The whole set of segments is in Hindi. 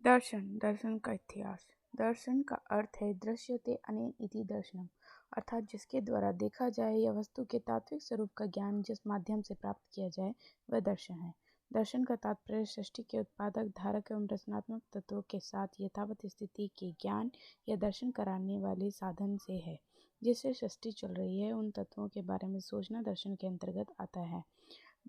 दर्शन, दर्शन का इतिहास। दर्शन का अर्थ है दृश्यते अनेन इति दर्शनम, अर्थात जिसके द्वारा देखा जाए या वस्तु के तात्विक स्वरूप का ज्ञान जिस माध्यम से प्राप्त किया जाए वह दर्शन है। दर्शन का तात्पर्य सृष्टि के उत्पादक, धारक एवं रचनात्मक तत्वों के साथ यथावत स्थिति के ज्ञान या दर्शन कराने वाले साधन से है। जिससे सृष्टि चल रही है उन तत्वों के बारे में सोचना दर्शन के अंतर्गत आता है।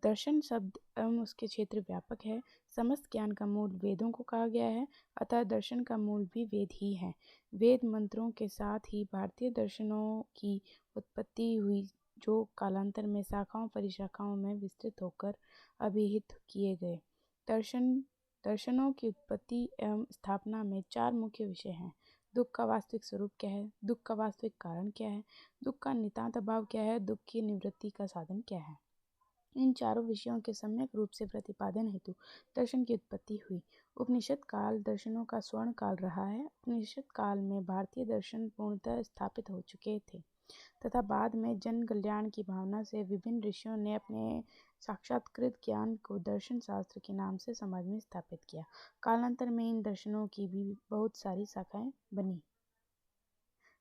दर्शन शब्द एवं उसके क्षेत्र व्यापक है। समस्त ज्ञान का मूल वेदों को कहा गया है, अतः दर्शन का मूल भी वेद ही है। वेद मंत्रों के साथ ही भारतीय दर्शनों की उत्पत्ति हुई, जो कालांतर में शाखाओं परिशाखाओं में विस्तृत होकर अभिहित किए गए। दर्शनों की उत्पत्ति एवं स्थापना में चार मुख्य विषय हैं। दुख का वास्तविक स्वरूप क्या है, दुख का वास्तविक कारण क्या है, दुख का नितांत अभाव क्या है, दुख की निवृत्ति का साधन क्या है। इन चारों विषयों के सम्यक रूप से प्रतिपादन हेतु दर्शन की उत्पत्ति हुई। उपनिषद काल दर्शनों का स्वर्ण काल रहा है। उपनिषद काल में भारतीय दर्शन पूर्णतः स्थापित हो चुके थे तथा बाद में जन कल्याण की भावना से विभिन्न ऋषियों ने अपने साक्षात्कृत ज्ञान को दर्शन शास्त्र के नाम से समाज में स्थापित किया। कालांतर में इन दर्शनों की भी बहुत सारी शाखाएं बनी।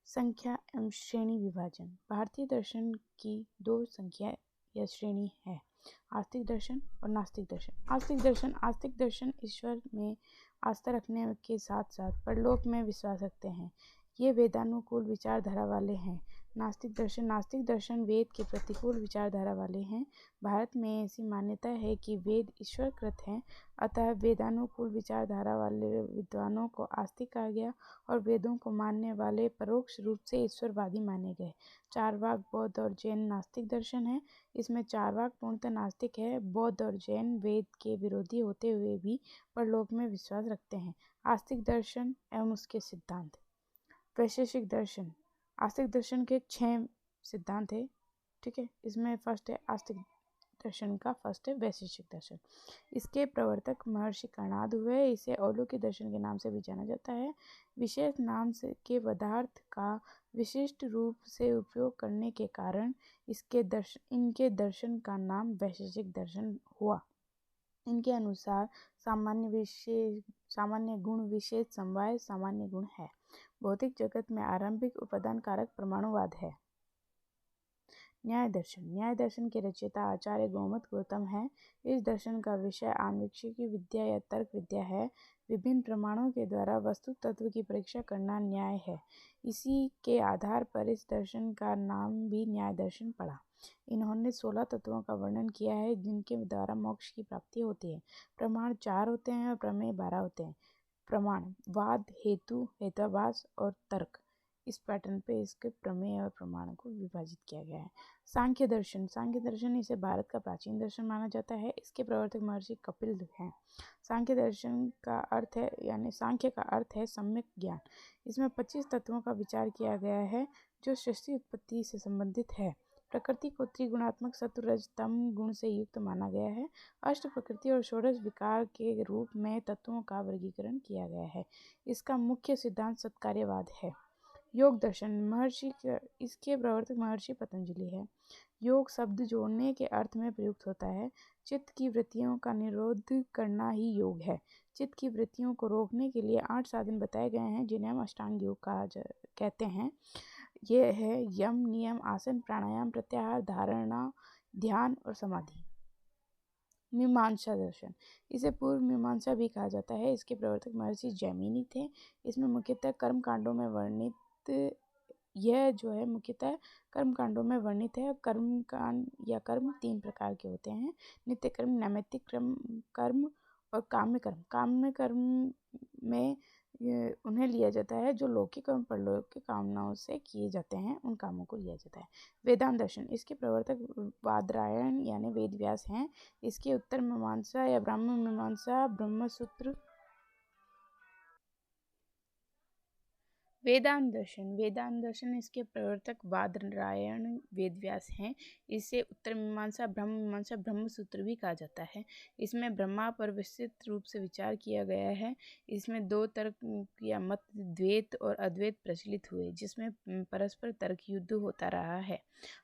संख्या एवं श्रेणी विभाजन। भारतीय दर्शन की दो संख्या या श्रेणी है, आस्तिक दर्शन और नास्तिक दर्शन। आस्तिक दर्शन ईश्वर में आस्था रखने के साथ साथ परलोक में विश्वास रखते हैं। ये वेदानुकूल विचारधारा वाले हैं। नास्तिक दर्शन वेद के प्रतिकूल विचारधारा वाले हैं। भारत में ऐसी मान्यता है कि वेद ईश्वरकृत हैं, अतः वेदानुकूल विचारधारा वाले विद्वानों को आस्तिक कहा गया और वेदों को मानने वाले परोक्ष रूप से ईश्वरवादी माने गए। चारवाक बौद्ध और जैन नास्तिक दर्शन है। इसमें चारवाक पूर्णतः नास्तिक है। बौद्ध और जैन वेद के विरोधी होते हुए भी परलोक में विश्वास रखते हैं। आस्तिक दर्शन एवं उसके सिद्धांत। वैशेषिक दर्शन। आस्तिक दर्शन के 6 सिद्धांत है, ठीक है। इसमें फर्स्ट है आस्तिक दर्शन का, फर्स्ट है वैशेषिक दर्शन। इसके प्रवर्तक महर्षि कर्णाद हुए। इसे अलौकिक दर्शन के नाम से भी जाना जाता है। विशेष नाम से के पदार्थ का विशिष्ट रूप से उपयोग करने के कारण इनके दर्शन का नाम वैशेषिक दर्शन हुआ। इनके अनुसार सामान्य गुण विशेष समवाय सामान्य गुण है। भौतिक जगत में आरंभिक उपादान कारक परमाणुवाद है। न्याय दर्शन के रचयिता आचार्य गोमत गौतम हैं। इस दर्शन का विषय आन्वीक्षिकी विद्या या तर्क विद्या है। विभिन्न प्रमाणों के द्वारा वस्तु तत्व की परीक्षा करना न्याय है। इसी के आधार पर इस दर्शन का नाम भी न्याय दर्शन पड़ा। इन्होंने 16 तत्वों का वर्णन किया है जिनके द्वारा मोक्ष की प्राप्ति होती है। प्रमाण 4 होते हैं और प्रमेय 12 होते हैं। प्रमाण वाद, हेतु, हेत्वाभास और तर्क। इस पैटर्न पे इसके प्रमेय और प्रमाण को विभाजित किया गया है। सांख्य दर्शन इसे भारत का प्राचीन दर्शन माना जाता है। इसके प्रवर्तक महर्षि कपिल हैं। सांख्य दर्शन का अर्थ है, यानी सांख्य का अर्थ है सम्यक ज्ञान। इसमें 25 तत्वों का विचार किया गया है जो सृष्टि उत्पत्ति से संबंधित है। प्रकृति को त्रिगुणात्मक सत्व रज तम गुण से युक्त माना गया है। अष्ट प्रकृति और षोडश विकार के रूप में तत्वों का वर्गीकरण किया गया है। इसका मुख्य सिद्धांत सत्कार्यवाद है। योग दर्शन इसके प्रवर्तक महर्षि पतंजलि है। योग शब्द जोड़ने के अर्थ में प्रयुक्त होता है। चित्त की वृत्तियों का निरोध करना ही योग है। चित्त की वृत्तियों को रोकने के लिए 8 साधन बताए गए हैं जिन्हें हम अष्टांग योग कहते हैं। ये है यम, नियम, आसन, प्राणायाम, प्रत्याहार, धारणा, ध्यान और समाधि। मीमांसा दर्शन इसे पूर्व मीमांसा भी कहा जाता है। इसके प्रवर्तक महर्षि जैमिनी थे। इसमें मुख्यतः कर्म कांडों में वर्णित है। कर्म कांड या कर्म 3 प्रकार के होते हैं, नित्य कर्म, नैमित्तिक कर्म और काम्य कर्म। काम्य कर्म में उन्हें लिया जाता है जो लौकिक एवं परलौकिक कामनाओं से किए जाते हैं, उन कामों को लिया जाता है। वेदांत दर्शन इसके प्रवर्तक बादरायण यानी वेद व्यास हैं। इसके उत्तर मीमांसा या ब्राह्मण मीमांसा, ब्रह्मसूत्र। वेदांत दर्शन इसके प्रवर्तक बादरायण वेदव्यास हैं। इसे उत्तर मीमांसा, ब्रह्मसूत्र भी कहा जाता है। इसमें ब्रह्मा पर विस्तृत रूप से विचार किया गया है। इसमें 2 तर्क या मत, द्वैत और अद्वैत प्रचलित हुए, जिसमें परस्पर तर्क युद्ध होता रहा है।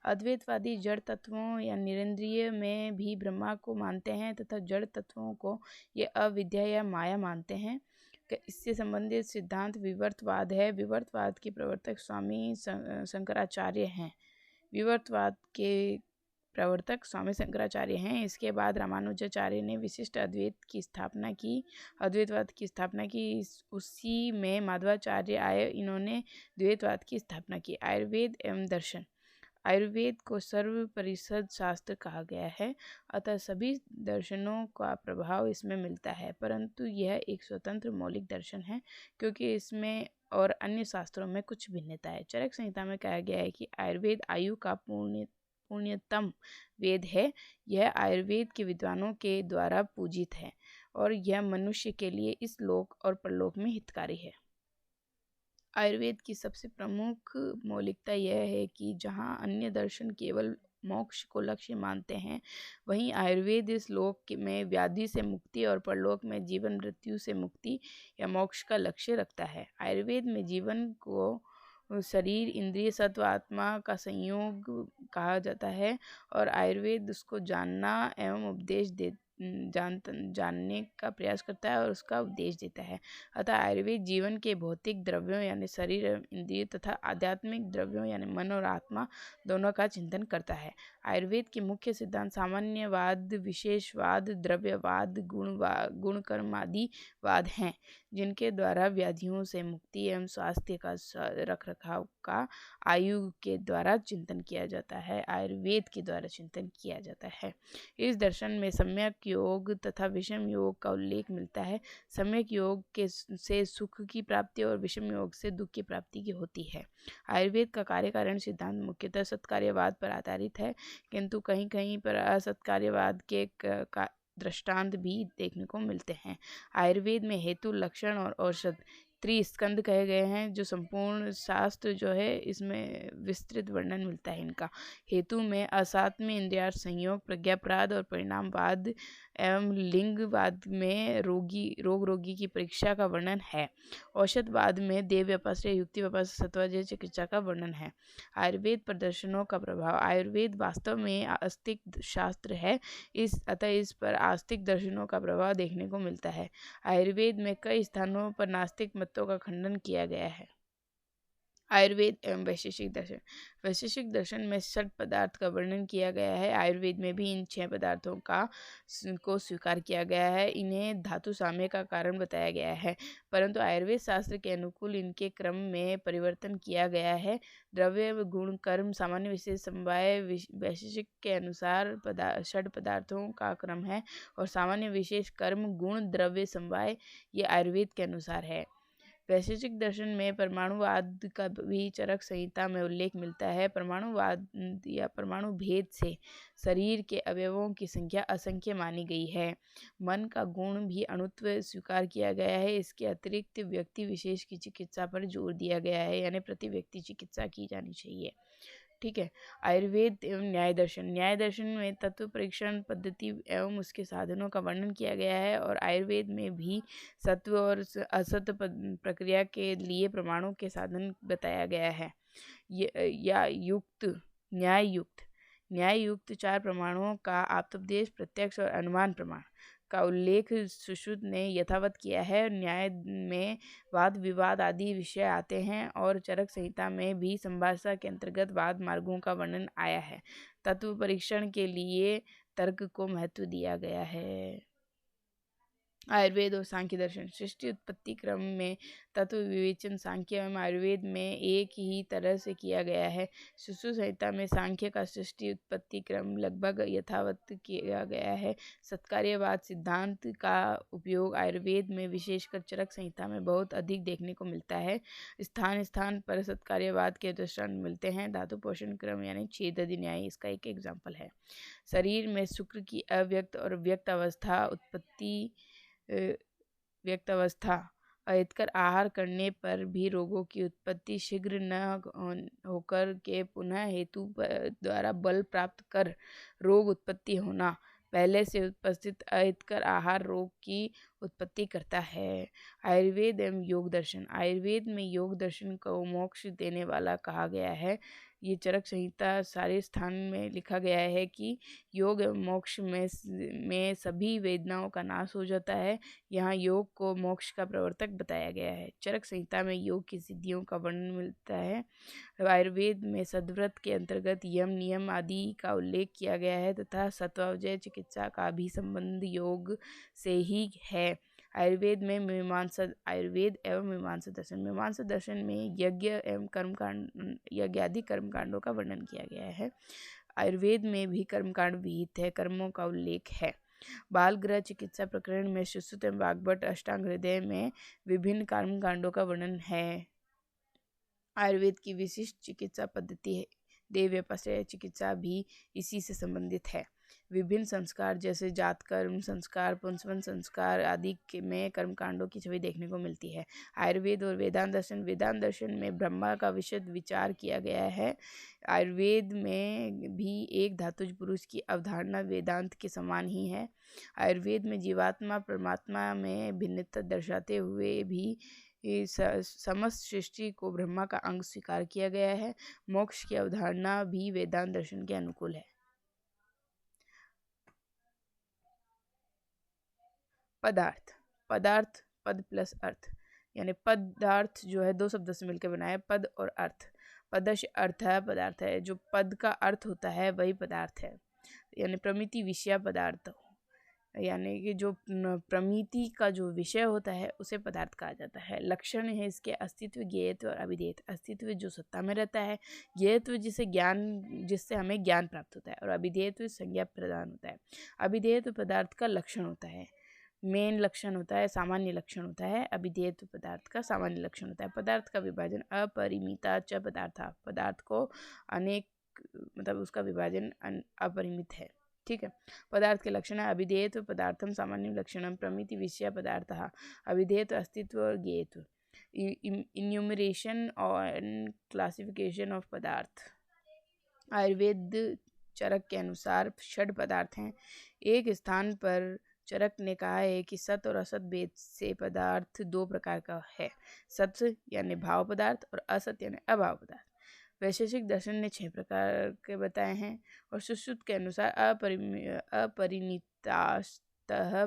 अद्वैतवादी जड़ तत्वों या निरेंद्रिय में भी ब्रह्मा को मानते हैं तथा जड़ तत्वों को ये अविद्या या माया मानते हैं। इससे संबंधित सिद्धांत विवर्तवाद है। विवर्तवाद के प्रवर्तक स्वामी शंकराचार्य हैं। विवर्तवाद के प्रवर्तक स्वामी शंकराचार्य हैं। इसके बाद रामानुजाचार्य ने विशिष्ट अद्वैत की स्थापना की, अद्वैतवाद की स्थापना की। उसी में माधवाचार्य आए, इन्होंने द्वैतवाद की स्थापना की। आयुर्वेद एवं दर्शन। आयुर्वेद को सर्वपरिषद शास्त्र कहा गया है, अतः सभी दर्शनों का प्रभाव इसमें मिलता है, परंतु यह एक स्वतंत्र मौलिक दर्शन है क्योंकि इसमें और अन्य शास्त्रों में कुछ भिन्नता है। चरक संहिता में कहा गया है कि आयुर्वेद आयु का पुण्यतम वेद है। यह आयुर्वेद के विद्वानों के द्वारा पूजित है और यह मनुष्य के लिए इस लोक और परलोक में हितकारी है। आयुर्वेद की सबसे प्रमुख मौलिकता यह है कि जहाँ अन्य दर्शन केवल मोक्ष को लक्ष्य मानते हैं, वहीं आयुर्वेद इस लोक में व्याधि से मुक्ति और परलोक में जीवन मृत्यु से मुक्ति या मोक्ष का लक्ष्य रखता है। आयुर्वेद में जीवन को शरीर इंद्रिय सत्व आत्मा का संयोग कहा जाता है और आयुर्वेद उसको जानना एवं उपदेश जानने का प्रयास करता है और उसका उपदेश देता है। अतः आयुर्वेद जीवन के भौतिक द्रव्यों यानी शरीर एवं इंद्रिय तथा आध्यात्मिक द्रव्यों यानी मन और आत्मा दोनों का चिंतन करता है। आयुर्वेद के मुख्य सिद्धांत सामान्यवाद, विशेषवाद, द्रव्यवाद, गुणकर्मादि वाद हैं, जिनके द्वारा व्याधियों से मुक्ति एवं स्वास्थ्य का रख रखाव का आयु के द्वारा चिंतन किया जाता है, आयुर्वेद के द्वारा चिंतन किया जाता है। इस दर्शन में सम्यक योग तथा विषम योग का उल्लेख मिलता है। सम्यक योग से सुख की प्राप्ति और विषम योग से दुख की प्राप्ति की होती है। आयुर्वेद का कार्यकारण सिद्धांत मुख्यतः सत्कार्यवाद पर आधारित है, किंतु कहीं कहीं पर असत्कार्यवाद के दृष्टांत भी देखने को मिलते हैं। आयुर्वेद में हेतु, लक्षण और औषध त्रिस्कंद कहे गए हैं। जो संपूर्ण शास्त्र जो है इसमें विस्तृत वर्णन मिलता है इनका। हेतु में असात्म्य, इंद्रियार्थ संयोग, प्रज्ञापराध और परिणामवाद एवं लिंगवाद में रोगी की परीक्षा का वर्णन है। औषधवाद में देव व्यपाश्रय, युक्ति व्यपाश्रय, सत्वाजय चिकित्सा का वर्णन है। आयुर्वेद पर दर्शनों का प्रभाव। आयुर्वेद वास्तव में आस्तिक शास्त्र है, अतः इस पर आस्तिक दर्शनों का प्रभाव देखने को मिलता है। आयुर्वेद में कई स्थानों पर नास्तिक मतों का खंडन किया गया है। आयुर्वेद एवं वैशेषिक दर्शन। वैशेषिक दर्शन में 6 पदार्थ का वर्णन किया गया है। आयुर्वेद में भी इन 6 पदार्थों को स्वीकार किया गया है। इन्हें धातु साम्य का कारण बताया गया है, परंतु आयुर्वेद शास्त्र के अनुकूल इनके क्रम में परिवर्तन किया गया है। द्रव्य, गुण, कर्म, सामान्य, विशेष, समवाय। वैशेषिक के अनुसार 6 पदार्थों का क्रम है और सामान्य, विशेष, कर्म, गुण, द्रव्य, समवाय ये आयुर्वेद के अनुसार है। वैशेषिक दर्शन में परमाणुवाद का भी चरक संहिता में उल्लेख मिलता है। परमाणुवाद या परमाणु भेद से शरीर के अवयवों की संख्या असंख्य मानी गई है। मन का गुण भी अणुत्व स्वीकार किया गया है। इसके अतिरिक्त व्यक्ति विशेष की चिकित्सा पर जोर दिया गया है, यानी प्रति व्यक्ति चिकित्सा की जानी चाहिए। ठीक है। आयुर्वेद एवं न्याय दर्शन। न्याय दर्शन में तत्व परीक्षण पद्धति एवं उसके साधनों का वर्णन किया गया है और आयुर्वेद में भी सत्व और असत्व प्रक्रिया के लिए प्रमाणों के साधन बताया गया है। न्याय युक्त 4 प्रमाणों का आप्तोपदेश, प्रत्यक्ष और अनुमान प्रमाण का उल्लेख सुश्रुत ने यथावत किया है। न्याय में वाद विवाद आदि विषय आते हैं और चरक संहिता में भी संभाषा के अंतर्गत वाद मार्गों का वर्णन आया है। तत्व परीक्षण के लिए तर्क को महत्व दिया गया है। आयुर्वेद और सांख्य दर्शन। सृष्टि उत्पत्ति क्रम में तत्व विवेचन सांख्य एवं आयुर्वेद में एक ही तरह से किया गया है। सुश्रुत संहिता में सांख्य का सृष्टि उत्पत्ति क्रम लगभग यथावत किया गया है। सत्कार्यवाद सिद्धांत का उपयोग आयुर्वेद में विशेषकर चरक संहिता में बहुत अधिक देखने को मिलता है। स्थान स्थान पर सत्कार्यवाद के दृष्टांत मिलते हैं। धातु पोषण क्रम यानी छेदि न्याय इसका एक एग्जाम्पल है। शरीर में शुक्र की अव्यक्त और व्यक्त अवस्था अहितकर आहार करने पर भी रोगों की उत्पत्ति शीघ्र न होकर के पुनः हेतु द्वारा बल प्राप्त कर रोग उत्पत्ति होना पहले से उपस्थित अहितकर आहार रोग की उत्पत्ति करता है। आयुर्वेद एवं योग दर्शन। आयुर्वेद में योग दर्शन को मोक्ष देने वाला कहा गया है। ये चरक संहिता सारे स्थान में लिखा गया है कि योग एवं मोक्ष में सभी वेदनाओं का नाश हो जाता है। यहाँ योग को मोक्ष का प्रवर्तक बताया गया है। चरक संहिता में योग की सिद्धियों का वर्णन मिलता है। आयुर्वेद में सद्व्रत के अंतर्गत यम नियम आदि का उल्लेख किया गया है तथा सत्वावजय चिकित्सा का भी संबंध योग से ही है। आयुर्वेद एवं मीमांसा दर्शन में यज्ञ आदि कर्मकांडों का वर्णन किया गया है। आयुर्वेद में भी कर्मकांड विहित है, कर्मों का उल्लेख है। बाल गृह चिकित्सा प्रकरण में सुश्रुत एवं वाग्भट अष्टांग हृदय में विभिन्न कर्मकांडों का वर्णन है। आयुर्वेद की विशिष्ट चिकित्सा पद्धति है। देवव्यपाश्रय चिकित्सा भी इसी से संबंधित है। विभिन्न संस्कार जैसे जात कर्म संस्कार, पुंसवन संस्कार आदि में कर्मकांडों की छवि देखने को मिलती है। आयुर्वेद और वेदांत दर्शन में ब्रह्मा का विशद विचार किया गया है। आयुर्वेद में भी एक धातुज पुरुष की अवधारणा वेदांत के समान ही है। आयुर्वेद में जीवात्मा परमात्मा में भिन्नता दर्शाते हुए भी समस्त सृष्टि को ब्रह्मा का अंग स्वीकार किया गया है। मोक्ष की अवधारणा भी वेदांत दर्शन के अनुकूल है। पदार्थ पद प्लस अर्थ, यानी पदार्थ जो है दो शब्दों से मिलकर बना है, पद और अर्थ। पदश अर्थ है, पदार्थ है। जो पद का अर्थ होता है वही पदार्थ है, यानी प्रमिति विषय पदार्थ, यानी कि जो प्रमिति का जो विषय होता है उसे पदार्थ कहा जाता है। लक्षण है इसके अस्तित्व, ज्ञेयत्व और अभिधेयत्व। अस्तित्व जो सत्ता में रहता है, ज्ञेयत्व जिससे हमें ज्ञान प्राप्त होता है, और अभिधेयत्व संज्ञा प्रदान होता है। अभिधेयत्व पदार्थ का लक्षण होता है, मेन लक्षण होता है, सामान्य लक्षण होता है। अभिधेयत्व पदार्थ का सामान्य लक्षण होता है। पदार्थ का विभाजन अपरिमिता च पदार्था, पदार्थ को अनेक मतलब उसका विभाजन अपरिमित है। ठीक है। पदार्थ के लक्षण है अभिधेयत्व पदार्थम सामान्य लक्षणम प्रमिति विषय पदार्थः अभिधेयत्व अस्तित्व और ज्ञेयत्व। इन्यूमरेशन और क्लासिफिकेशन ऑफ पदार्थ। आयुर्वेद चरक के अनुसार 6 पदार्थ हैं। एक स्थान पर चरक ने कहा है कि सत और असत भेद से पदार्थ 2 प्रकार का है, सत यानी भाव पदार्थ और असत यानी अभाव पदार्थ। वैशेषिक दर्शन ने 6 प्रकार के बताए हैं, और सुश्रुत के अनुसार अपरिमितास्तः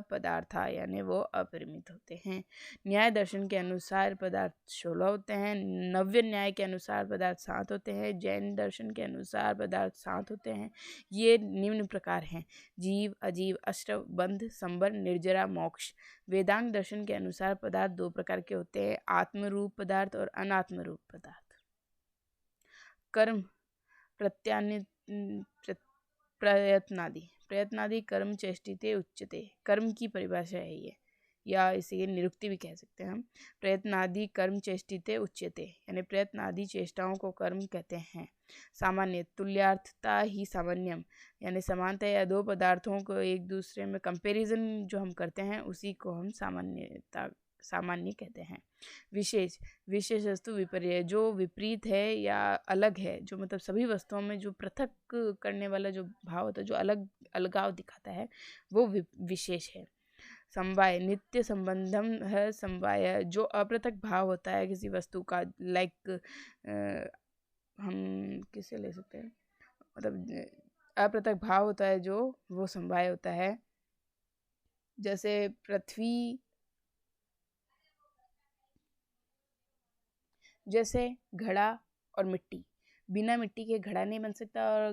पदार्था, यानी वो अपरिमित होते हैं। न्याय दर्शन के अनुसार पदार्थ 16 होते हैं। नव्य न्याय के अनुसार पदार्थ 7 होते हैं। जैन दर्शन के अनुसार पदार्थ 7 होते हैं। ये निम्न प्रकार हैं: जीव, अजीव, अष्टव, बंध, संबर, निर्जरा, मोक्ष। वेदांत दर्शन के अनुसार पदार्थ 2 प्रकार के होते हैं, आत्मरूप पदार्थ और अनात्म रूप पदार्थ। कर्म प्रयत्नादि कर्म चेष्टिते उच्यते, कर्म की परिभाषा है ये, या इसे निरुक्ति भी कह सकते हैं हम। प्रयत्नादि कर्म चेष्टिते उच्यते, यानी प्रयत्नादि चेष्टाओं को कर्म कहते हैं। सामान्य तुल्यार्थता ही सामान्यम, यानी समानता या 2 पदार्थों को एक दूसरे में कंपैरिजन जो हम करते हैं उसी को हम सामान्य कहते हैं। विशेष वस्तु विपर्य, जो विपरीत है या अलग है, जो मतलब सभी वस्तुओं में जो पृथक करने वाला जो भाव होता है, जो अलगाव दिखाता है, वो विशेष है। समवाय नित्य संबंधम है। समवाय जो अपृथक भाव होता है किसी वस्तु का, लाइक हम किसे ले सकते हैं, मतलब अपृथक भाव होता है जो, वो समवाय होता है। जैसे पृथ्वी, जैसे घड़ा और मिट्टी। बिना मिट्टी के घड़ा नहीं बन सकता, और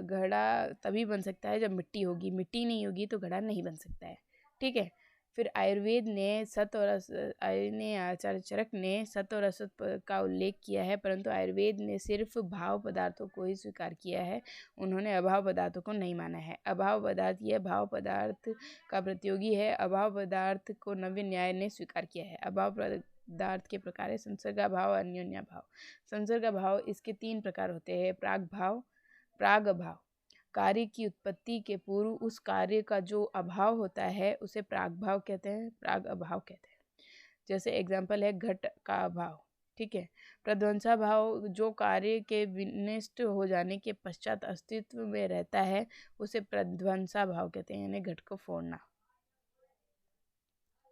घड़ा तभी बन सकता है जब मिट्टी होगी, मिट्टी नहीं होगी तो घड़ा नहीं बन सकता है। ठीक है। फिर आयुर्वेद ने आचार्य चरक ने सत और असत का उल्लेख किया है, परंतु आयुर्वेद ने सिर्फ भाव पदार्थों को ही स्वीकार किया है, उन्होंने अभाव पदार्थों को नहीं माना है। अभाव पदार्थ यह भाव पदार्थ का प्रतियोगी है। अभाव पदार्थ को नव्य न्याय ने स्वीकार किया है। अभाव पदार्थ के प्रकार है संसर्ग भाव, अन्योन्या भाव। संसर्ग भाव इसके 3 प्रकार होते हैं: प्राग अभाव, कार्य की उत्पत्ति के पूर्व उस कार्य का जो अभाव होता है उसे प्राग भाव कहते हैं, प्राग अभाव कहते हैं। जैसे एग्जाम्पल है घट का अभाव। ठीक है। प्रध्वंसा भाव, जो कार्य के विनष्ट हो जाने के पश्चात अस्तित्व में रहता है उसे प्रध्वंसा भाव कहते हैं, यानी घट को फोड़ना।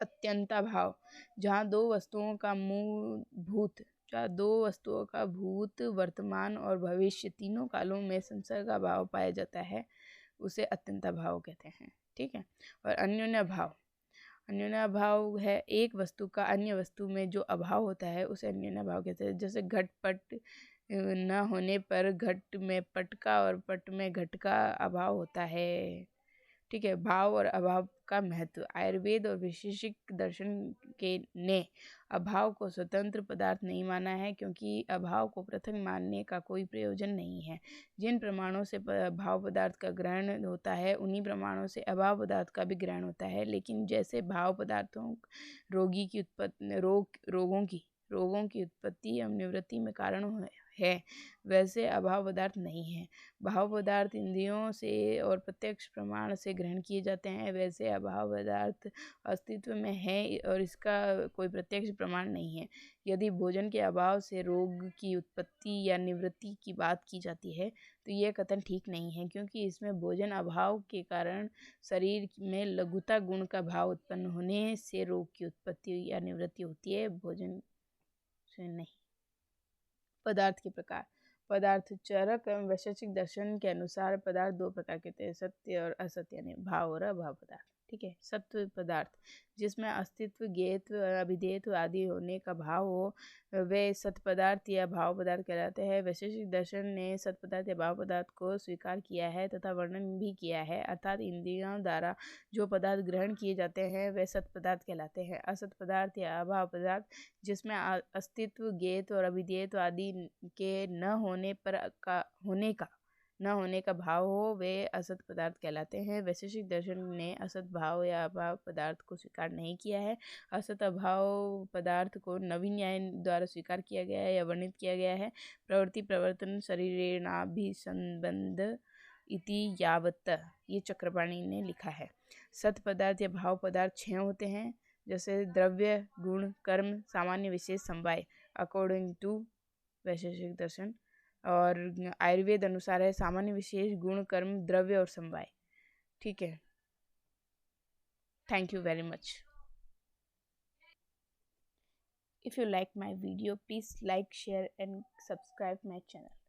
अत्यंता भाव, जहाँ 2 वस्तुओं का मूलभूत जहाँ दो वस्तुओं का भूत, वर्तमान और भविष्य तीनों कालों में संसर्ग का भाव पाया जाता है, उसे अत्यंता भाव कहते हैं। ठीक है। और अन्योन्य भाव, अन्योन्य भाव है एक वस्तु का अन्य वस्तु में जो अभाव होता है उसे अन्योन्य भाव कहते हैं। जैसे घट पट न होने पर घट में पट का और पट में घट का अभाव होता है। ठीक है। भाव और अभाव का महत्व, आयुर्वेद और वैशेषिक दर्शन के ने अभाव को स्वतंत्र पदार्थ नहीं माना है, क्योंकि अभाव को पृथक मानने का कोई प्रयोजन नहीं है। जिन प्रमाणों से भाव पदार्थ का ग्रहण होता है उन्हीं प्रमाणों से अभाव पदार्थ का भी ग्रहण होता है। लेकिन जैसे भाव पदार्थों रोगी की उत्पत्ति रोगों की उत्पत्ति एवं निवृत्ति में कारण है, वैसे अभाव पदार्थ नहीं है। भाव पदार्थ इंद्रियों से और प्रत्यक्ष प्रमाण से ग्रहण किए जाते हैं, वैसे अभाव पदार्थ अस्तित्व में है और इसका कोई प्रत्यक्ष प्रमाण नहीं है। यदि भोजन के अभाव से रोग की उत्पत्ति या निवृत्ति की बात की जाती है तो यह कथन ठीक नहीं है, क्योंकि इसमें भोजन अभाव के कारण शरीर में लघुता गुण का भाव उत्पन्न होने से रोग की उत्पत्ति या निवृत्ति होती है, भोजन से नहीं। पदार्थ के प्रकार, पदार्थ चरक एवं वैशेषिक दर्शन के अनुसार पदार्थ दो प्रकार के थे, सत्य और असत्य, यानी भाव और अभाव पदार्थ। ठीक है। सत्व पदार्थ जिसमें अस्तित्व, ज्ञेयत्व, अभिधेयत्व आदि होने का भाव हो, वे सत्य पदार्थ या भाव पदार्थ कहलाते हैं। वैशेषिक दर्शन ने सत्य पदार्थ या भाव पदार्थ को स्वीकार किया है तथा वर्णन भी किया है, अर्थात इंद्रियों द्वारा जो पदार्थ ग्रहण किए जाते हैं वे सत्य पदार्थ कहलाते हैं। असत्य पदार्थ या अभाव पदार्थ जिसमें अस्तित्व, ज्ञेयत्व और अभिधेयत्व आदि के न होने का भाव हो, वे असत पदार्थ कहलाते हैं। वैशेषिक दर्शन ने असत भाव या अभाव पदार्थ को स्वीकार नहीं किया है। असत अभाव पदार्थ को नवीन न्याय द्वारा स्वीकार किया गया है या वर्णित किया गया है। प्रवृत्ति प्रवर्तन शरीरेणाभिसंबंध इति यावत्, ये चक्रपाणी ने लिखा है। सत पदार्थ या भाव पदार्थ 6 होते हैं, जैसे द्रव्य, गुण, कर्म, सामान्य, विशेष, समवाय, अकॉर्डिंग टू वैशेषिक दर्शन। और आयुर्वेद अनुसार है सामान्य, विशेष, गुण, कर्म, द्रव्य और समवाय। ठीक है। Thank you very much. If you like my video, please like, share and subscribe my channel.